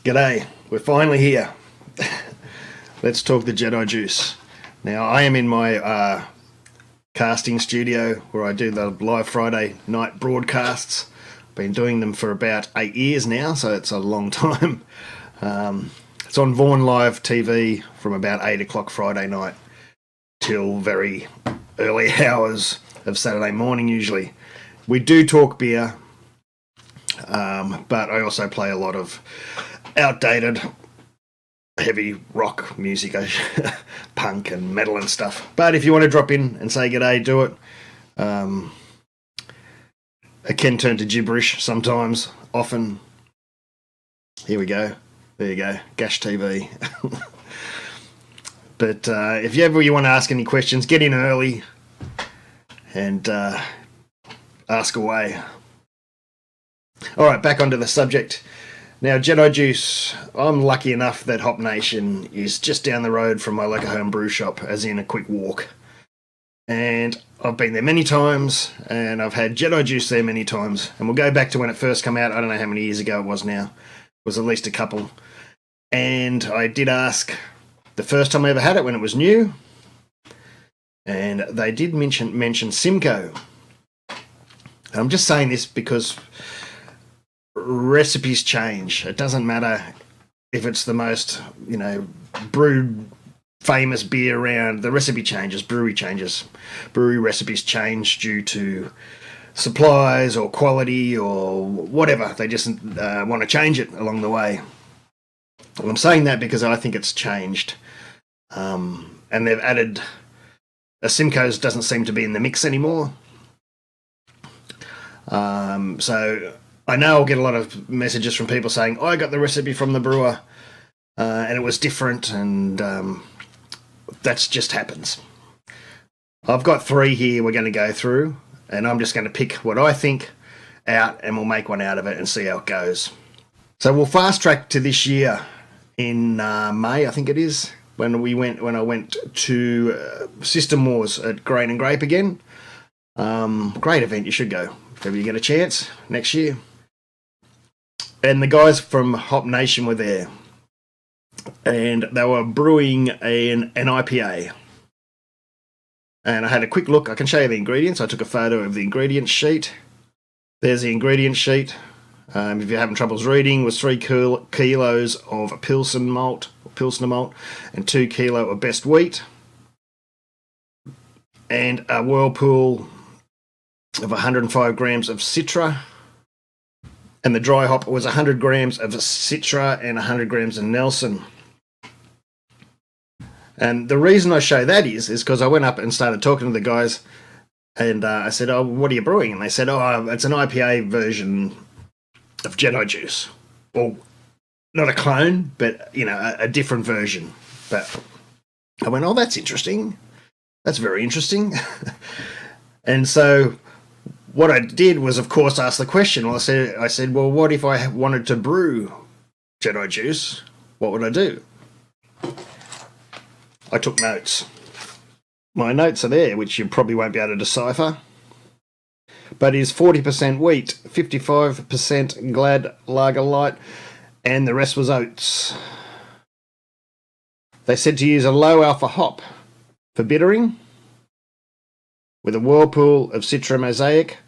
G'day, we're finally here. Let's talk the Jedi juice. Now, I am in my casting studio where I do the live Friday night broadcasts. Been doing them for about 8 years now, so it's a long time. It's on Vaughan Live TV from about 8 o'clock Friday night till very early hours of Saturday morning usually. We do talk beer, but I also play a lot of outdated heavy rock music, punk and metal and stuff. But if you want to drop in and say g'day, do it. It can turn to gibberish sometimes, often. Here we go. There you go. Gash TV. But if you want to ask any questions, get in early and ask away. All right, back onto the subject. Now, Jedi Juice, I'm lucky enough that Hop Nation is just down the road from my local home brew shop, as in a quick walk. And I've been there many times, and I've had Jedi Juice there many times. And we'll go back to when it first came out. I don't know how many years ago it was now. It was at least a couple. And I did ask the first time I ever had it when it was new. And they did mention Simcoe. And I'm just saying this because recipes change. It doesn't matter if it's the most, brewed famous beer around. The recipe changes, brewery changes. Brewery recipes change due to supplies or quality or whatever. They just want to change it along the way. Well, I'm saying that because I think it's changed. And they've added... Simcoe's doesn't seem to be in the mix anymore. So I know I'll get a lot of messages from people saying, I got the recipe from the brewer and it was different, and that just happens. I've got 3 here we're going to go through, and I'm just going to pick what I think out and we'll make one out of it and see how it goes. So we'll fast track to this year in May, I think it is, when I went to System Wars at Grain and Grape again. Great event, you should go if ever you get a chance next year. And the guys from Hop Nation were there, and they were brewing an IPA. And I had a quick look. I can show you the ingredients. I took a photo of the ingredient sheet. There's the ingredient sheet. If you're having troubles reading, was 3 kilos of Pilsner malt, and 2 kilo of best wheat, and a Whirlpool of 105 grams of Citra. And the dry hop was 100 grams of Citra and 100 grams of Nelson. And the reason I show that is because I went up and started talking to the guys, and I said, oh, what are you brewing? And they said, oh, it's an IPA version of Jedi Juice. Well, not a clone, but, a different version. But I went, oh, that's interesting. That's very interesting. And so what I did was, of course, ask the question. Well, I said, well, what if I wanted to brew Jedi Juice? What would I do? I took notes. My notes are there, which you probably won't be able to decipher. But is 40% wheat, 55% Glad Lager Light, and the rest was oats. They said to use a low alpha hop for bittering, with a Whirlpool of Citra Mosaic,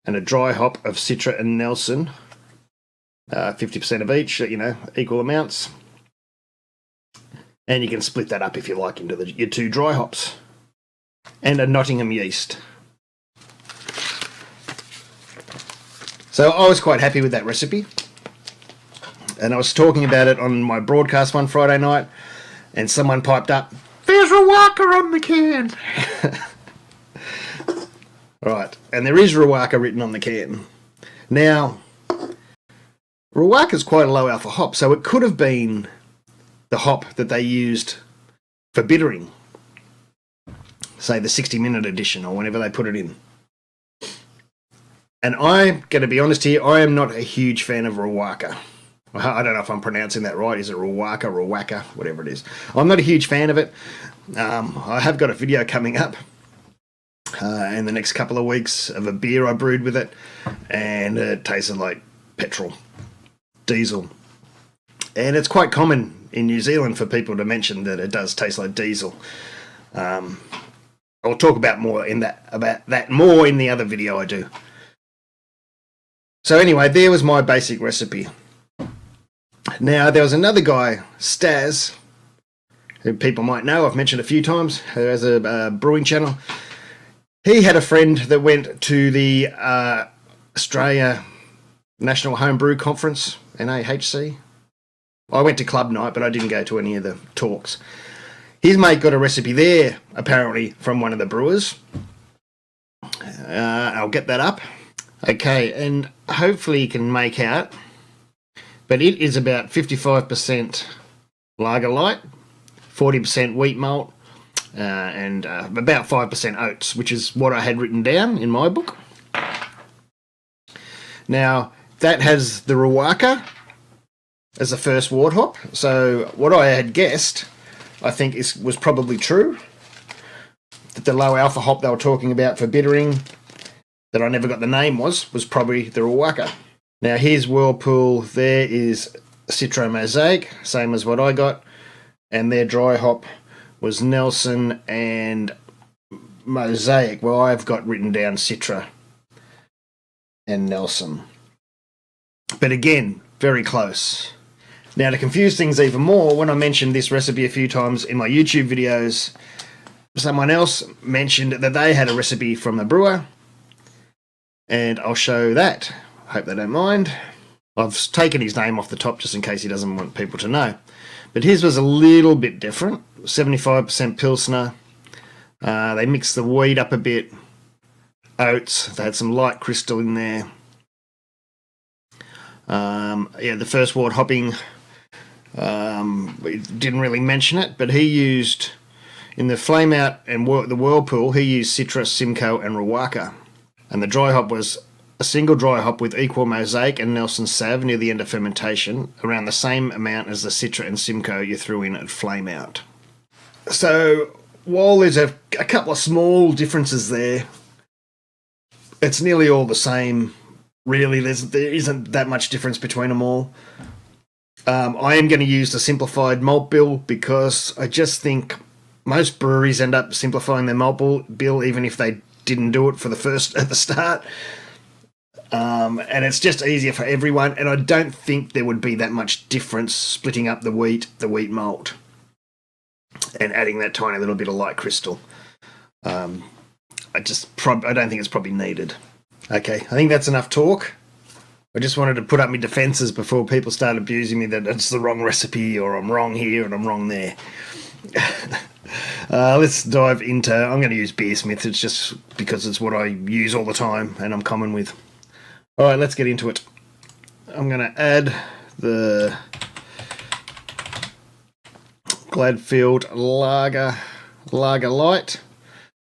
and a dry hop of Citra and Nelson, 50% of each, equal amounts. And you can split that up if you like into your 2 dry hops. And a Nottingham yeast. So I was quite happy with that recipe. And I was talking about it on my broadcast one Friday night, and someone piped up, "There's Rawaka on the can." Right, and there is Rawaka written on the can. Now, Rawaka is quite a low alpha hop, so it could have been the hop that they used for bittering, say the 60-minute edition or whenever they put it in. And I'm going to be honest here, I am not a huge fan of Rawaka. I don't know if I'm pronouncing that right. Is it Rawaka, whatever it is. I'm not a huge fan of it. I have got a video coming up in the next couple of weeks of a beer I brewed with it, and it tasted like petrol, diesel. And it's quite common in New Zealand for people to mention that it does taste like diesel. I'll talk about that more in the other video I do. So anyway, there was my basic recipe. Now, there was another guy, Staz, who people might know, I've mentioned a few times, who has a brewing channel. He had a friend that went to the Australia National Homebrew Conference, NAHC. I went to club night, but I didn't go to any of the talks. His mate got a recipe there, apparently, from one of the brewers. I'll get that up. Okay, and hopefully you can make out, but it is about 55% lager light, 40% wheat malt, and about 5% oats, which is what I had written down in my book. Now, that has the Ruaka as the first wort hop. So what I had guessed, I think was probably true. That the low alpha hop they were talking about for bittering, that I never got the name was probably the Ruaka. Now here's Whirlpool, there is Citro Mosaic, same as what I got, and their dry hop was Nelson and Mosaic. Well, I've got written down Citra and Nelson. But again, very close. Now, to confuse things even more, when I mentioned this recipe a few times in my YouTube videos, someone else mentioned that they had a recipe from the brewer, and I'll show that. Hope they don't mind. I've taken his name off the top just in case he doesn't want people to know. But his was a little bit different. 75% Pilsner. They mixed the wheat up a bit. Oats. They had some light crystal in there. The first wort hopping, we didn't really mention it, but he used, in the Flame Out and the Whirlpool, he used Citrus, Simcoe and Ruaka. And the dry hop was a single dry hop with equal Mosaic and Nelson Sav near the end of fermentation, around the same amount as the Citra and Simcoe you threw in at Flame Out. So, while there's a couple of small differences there, it's nearly all the same. Really, there isn't that much difference between them all. I am going to use the simplified malt bill because I just think most breweries end up simplifying their malt bill even if they didn't do it for the first at the start. And it's just easier for everyone, and I don't think there would be that much difference splitting up the wheat malt, and adding that tiny little bit of light crystal. I don't think it's probably needed. Okay, I think that's enough talk. I just wanted to put up my defences before people start abusing me that it's the wrong recipe or I'm wrong here and I'm wrong there. Let's dive into... I'm going to use Beersmith. It's just because it's what I use all the time and I'm common with. Alright, let's get into it. I'm going to add the Gladfield Lager Light.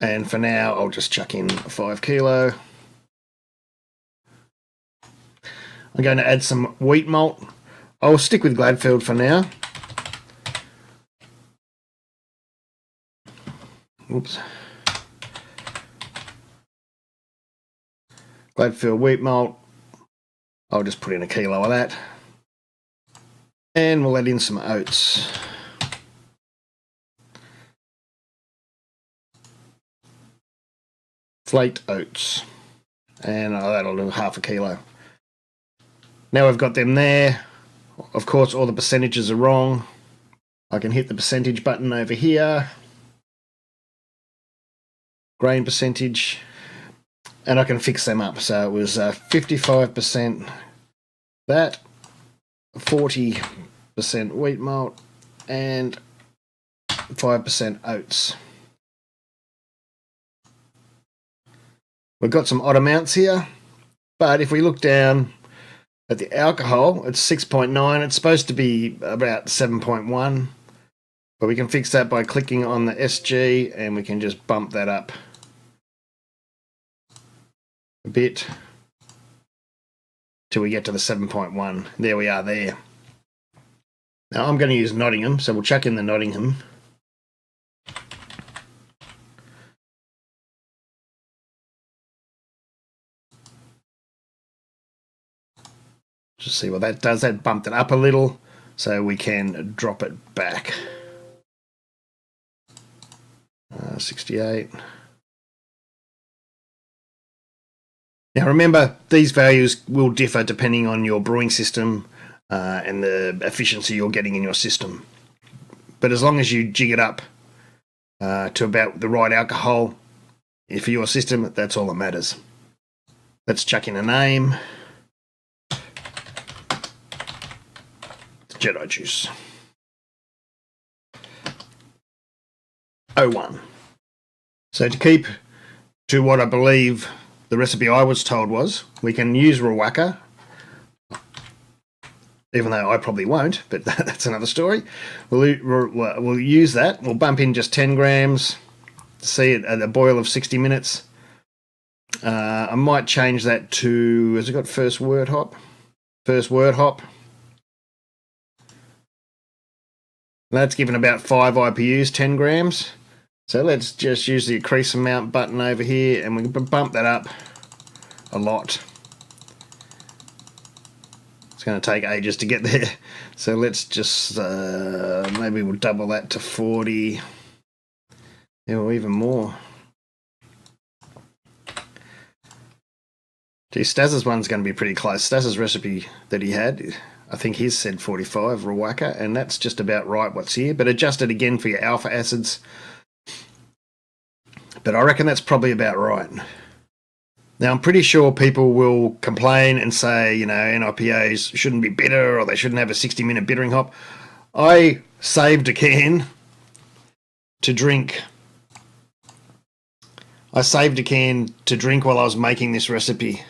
And for now, I'll just chuck in 5 kilo. I'm going to add some wheat malt. I'll stick with Gladfield for now. Oops. Gladfield wheat malt. I'll just put in 1 kilo of that. And we'll add in some oats. Flaked oats. And that'll do 1/2 kilo. Now we've got them there. Of course, all the percentages are wrong. I can hit the percentage button over here. Grain percentage. And I can fix them up. So it was 55% that, 40% wheat malt, and 5% oats. We've got some odd amounts here, but if we look down at the alcohol, it's 6.9. It's supposed to be about 7.1, but we can fix that by clicking on the SG, and we can just bump that up a bit till we get to the 7.1. There we are there. Now I'm going to use Nottingham, so we'll chuck in the Nottingham. Just see what that does. That bumped it up a little. so we can drop it back. 68. Now remember, these values will differ depending on your brewing system and the efficiency you're getting in your system. But as long as you jig it up to about the right alcohol for your system, that's all that matters. Let's chuck in a name. It's JEDI juice. 01. So to keep to what I believe the recipe I was told was, we can use Rawaka, even though I probably won't, but that's another story. We'll use that. We'll bump in just 10 grams, see it at a boil of 60 minutes. I might change that to, has it got first word hop? First word hop. That's given about 5 IPUs, 10 grams. So let's just use the increase amount button over here, and we can bump that up a lot. It's going to take ages to get there. So let's just, maybe we'll double that to 40. Yeah, or even more. Gee, Staz's one's going to be pretty close. Staz's recipe that he had, I think his said 45 Rawaka, and that's just about right what's here. But adjust it again for your alpha acids. But I reckon that's probably about right. Now, I'm pretty sure people will complain and say, you know, NIPAs shouldn't be bitter or they shouldn't have a 60-minute bittering hop. I saved a can to drink. I saved a can to drink while I was making this recipe.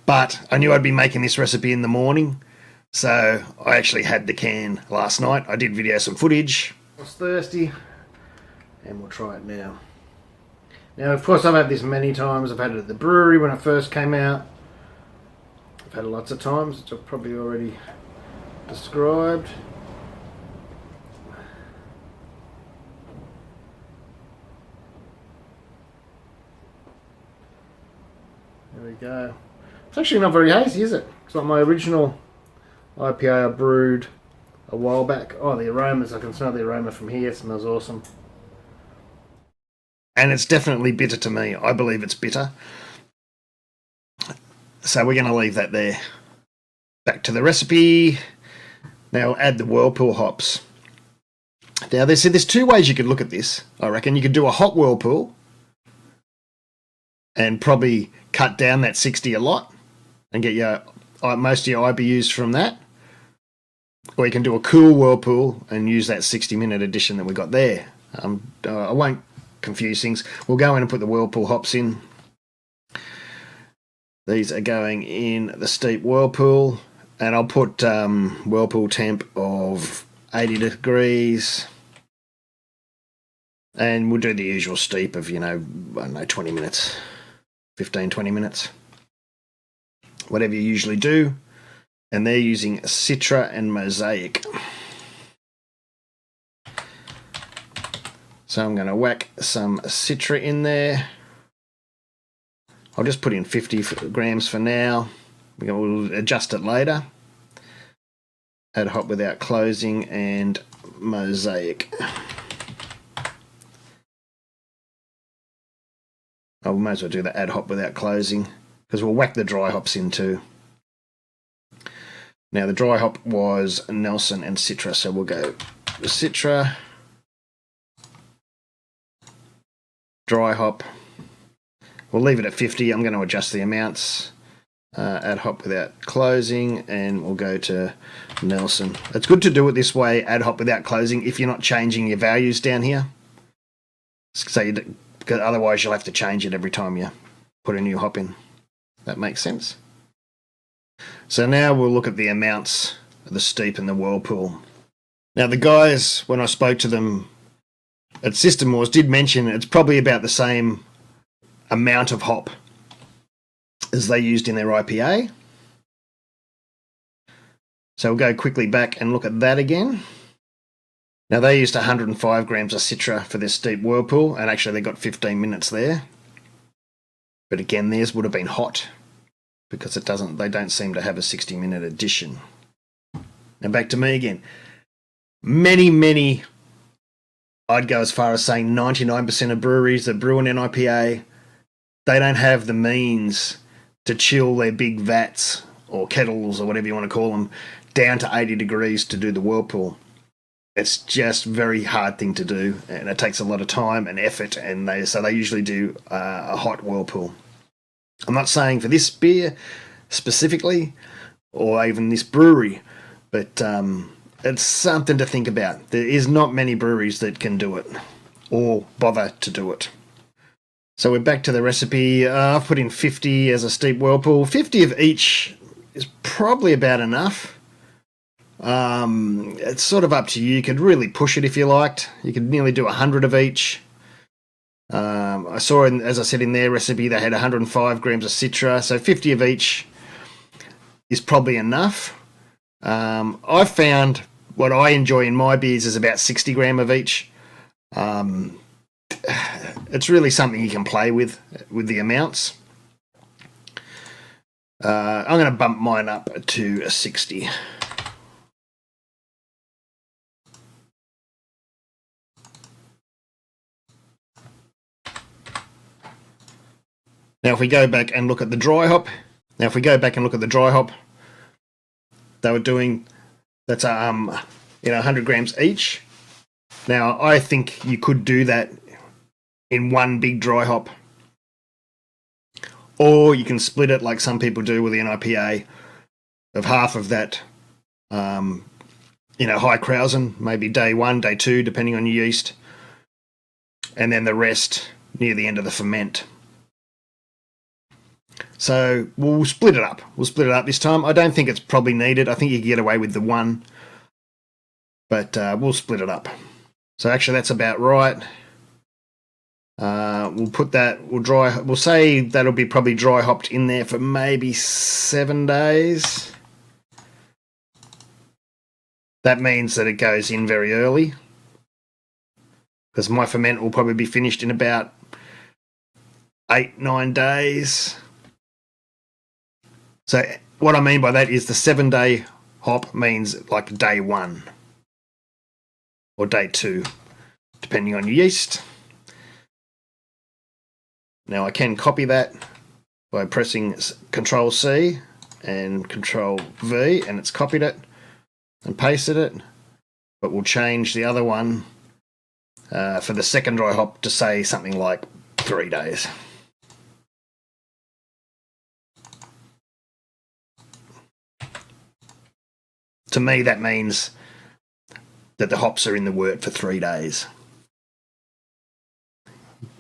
But I knew I'd be making this recipe in the morning, so I actually had the can last night. I did video some footage. I was thirsty. And we'll try it now. Now, of course, I've had this many times. I've had it at the brewery when it first came out. I've had it lots of times, which I've probably already described. There we go. It's actually not very hazy, is it? It's like my original IPA I brewed a while back. Oh, the aromas. I can smell the aroma from here. It smells awesome. And it's definitely bitter to me. I believe it's bitter. So we're going to leave that there. Back to the recipe. Now we'll add the Whirlpool hops. Now there's 2 ways you could look at this, I reckon. You could do a hot Whirlpool and probably cut down that 60 a lot and get your most of your IBUs from that. Or you can do a cool Whirlpool and use that 60-minute addition that we got there. I won't confuse things. We'll go in and put the Whirlpool hops in. These are going in the steep Whirlpool, and I'll put Whirlpool temp of 80 degrees, and we'll do the usual steep of, you know, I don't know, 20 minutes, 15, 20 minutes, whatever you usually do. And they're using Citra and Mosaic. So I'm going to whack some Citra in there. I'll just put in 50 grams for now. We'll adjust it later. Add hop without closing and Mosaic. I might as well do the add hop without closing because we'll whack the dry hops in too. Now the dry hop was Nelson and Citra, so we'll go the Citra. Dry hop. We'll leave it at 50. I'm going to adjust the amounts. Add hop without closing, and we'll go to Nelson. It's good to do it this way, add hop without closing, if you're not changing your values down here. So because otherwise you'll have to change it every time you put a new hop in. That makes sense. So now we'll look at the amounts of the steep and the Whirlpool. Now the guys, when I spoke to them at System Wars, did mention it's probably about the same amount of hop as they used in their IPA. So we'll go quickly back and look at that again. Now they used 105 grams of Citra for their steep Whirlpool, and actually they got 15 minutes there. But again, theirs would have been hot because they don't seem to have a 60-minute edition. Now back to me again. Many, I'd go as far as saying 99% of breweries that brew an NIPA, they don't have the means to chill their big vats or kettles or whatever you want to call them down to 80 degrees to do the Whirlpool. It's just a very hard thing to do, and it takes a lot of time and effort, and so they usually do a hot Whirlpool. I'm not saying for this beer specifically, or even this brewery, but it's something to think about. There is not many breweries that can do it, or bother to do it. So we're back to the recipe. I've put in 50 as a steep Whirlpool. 50 of each is probably about enough. It's sort of up to you. You could really push it if you liked. You could nearly do 100 of each. I saw, as I said in their recipe, they had 105 grams of Citra, so 50 of each is probably enough. I've found what I enjoy in my beers is about 60 gram of each. It's really something you can play with the amounts. I'm going to bump mine up to a 60. Now, if we go back and look at the dry hop, they were doing, that's 100 grams each. Now, I think you could do that in one big dry hop, or you can split it like some people do with the NIPA of half of that, high Krausen, maybe day 1, day 2, depending on your yeast, and then the rest near the end of the ferment. So we'll split it up. This time. I don't think it's probably needed. I think you can get away with the one, but we'll split it up. So actually that's about right. We'll put that, we'll say that'll be probably dry hopped in there for maybe 7 days. That means that it goes in very early, because my ferment will probably be finished in about 8-9 days. So what I mean by that is the 7-day hop means like day 1 or day 2, depending on your yeast. Now I can copy that by pressing Control C and Control V, and it's copied it and pasted it, but we'll change the other one for the second dry hop to say something like 3 days. To me, that means that the hops are in the wort for 3 days.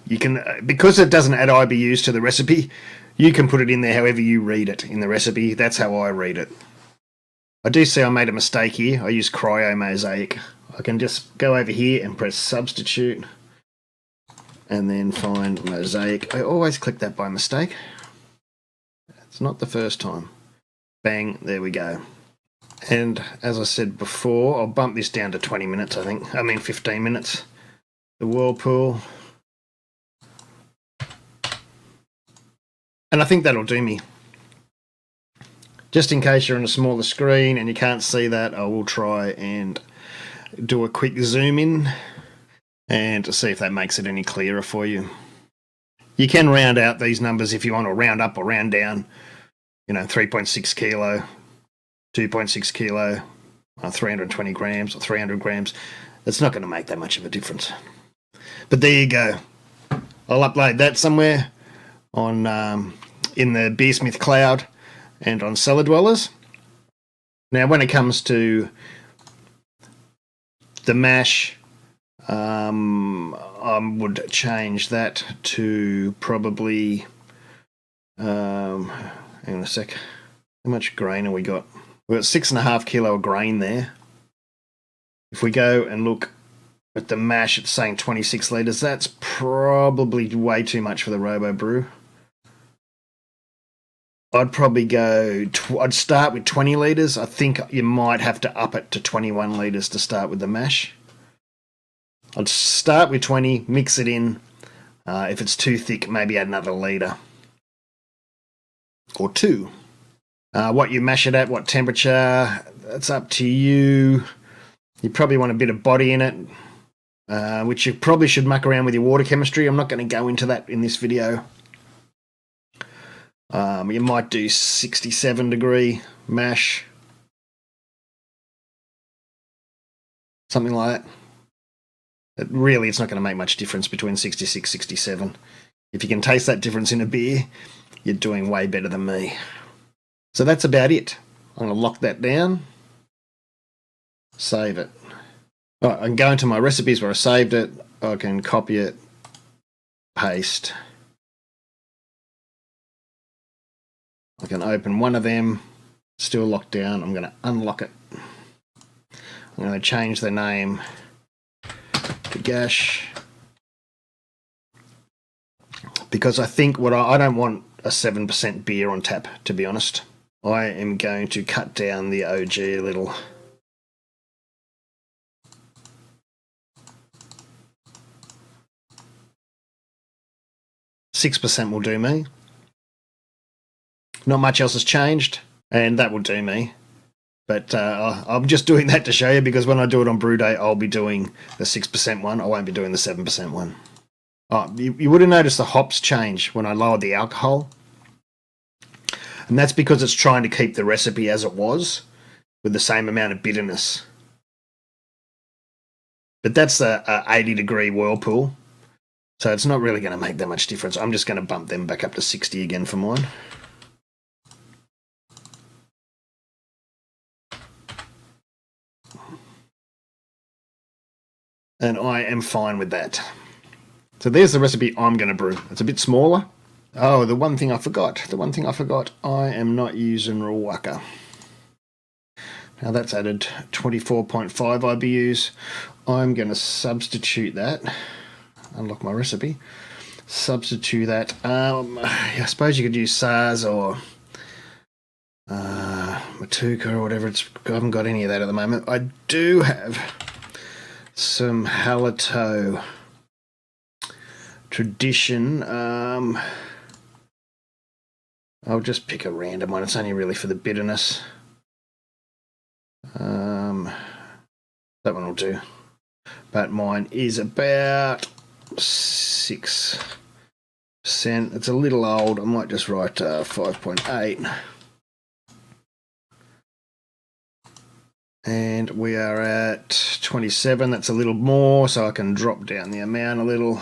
You can, because it doesn't add IBUs to the recipe, you can put it in there however you read it in the recipe. That's how I read it. I do see I made a mistake here. I used cryo Mosaic. I can just go over here and press substitute and then find Mosaic. I always click that by mistake. It's not the first time. Bang, there we go. And as I said before, I'll bump this down to 20 minutes, 15 minutes. The Whirlpool. And I think that'll do me. Just in case you're on a smaller screen and you can't see that, I will try and do a quick zoom in and see if that makes it any clearer for you. You can round out these numbers if you want, or round up or round down. 3.6 kilo. 2.6 kilo, 320 grams or 300 grams. It's not going to make that much of a difference. But there you go. I'll upload that somewhere on in the Beersmith Cloud and on Cellar Dwellers. Now, when it comes to the mash, I would change that to probably, hang on a sec, how much grain have we got? We've got 6.5 kilo of grain there. If we go and look at the mash, it's saying 26 litres. That's probably way too much for the Robo Brew. I'd probably go, I'd start with 20 litres. I think you might have to up it to 21 litres to start with the mash. I'd start with 20, mix it in. If it's too thick, maybe add another litre or 2. What you mash it at, what temperature, that's up to you. You probably want a bit of body in it, which you probably should muck around with your water chemistry. I'm not going to go into that in this video. You might do 67 degree mash. Something like that. Really, it's not going to make much difference between 66, 67. If you can taste that difference in a beer, you're doing way better than me. So that's about it. I'm going to lock that down. Save it. Right, I can go into my recipes where I saved it. I can copy it, paste. I can open one of them, still locked down. I'm going to unlock it. I'm going to change the name to Gash, because I think I don't want a 7% beer on tap, to be honest. I am going to cut down the OG a little. %6 will do me. Not much else has changed, and that will do me. But I'm just doing that to show you, because when I do it on brew day, I'll be doing the 6% one. I won't be doing the 7% one. Oh, you would have noticed the hops change when I lowered the alcohol. And that's because it's trying to keep the recipe as it was, with the same amount of bitterness. But that's the 80 degree Whirlpool, so it's not really going to make that much difference. I'm just going to bump them back up to 60 again for mine. And I am fine with that. So there's the recipe I'm going to brew. It's a bit smaller. Oh, the one thing I forgot. I am not using raw waka. Now that's added 24.5 IBUs. I'm going to substitute that. Unlock my recipe. Substitute that. I suppose you could use SARS or Matuka or whatever. I haven't got any of that at the moment. I do have some Halito Tradition. I'll just pick a random one. It's only really for the bitterness. That one will do. But mine is about 6%. It's a little old. I might just write 5.8. And we are at 27. That's a little more, so I can drop down the amount a little.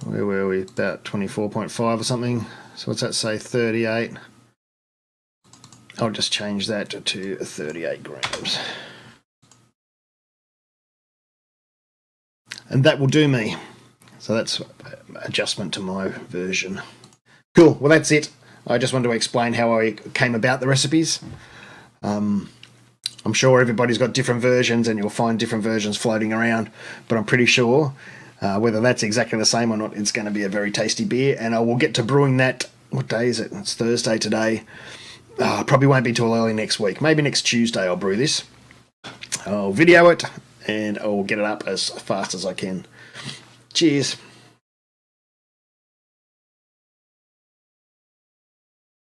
Where were we? About 24.5 or something. So what's that say? 38. I'll just change that to 38 grams. And that will do me. So that's adjustment to my version. Cool. Well, that's it. I just wanted to explain how I came about the recipes. I'm sure everybody's got different versions, and you'll find different versions floating around, but I'm pretty sure whether that's exactly the same or not, it's going to be a very tasty beer, and I will get to brewing that. What day is it? It's Thursday today. Probably won't be till early next week. Maybe next Tuesday I'll brew this. I'll video it, and I'll get it up as fast as I can. Cheers.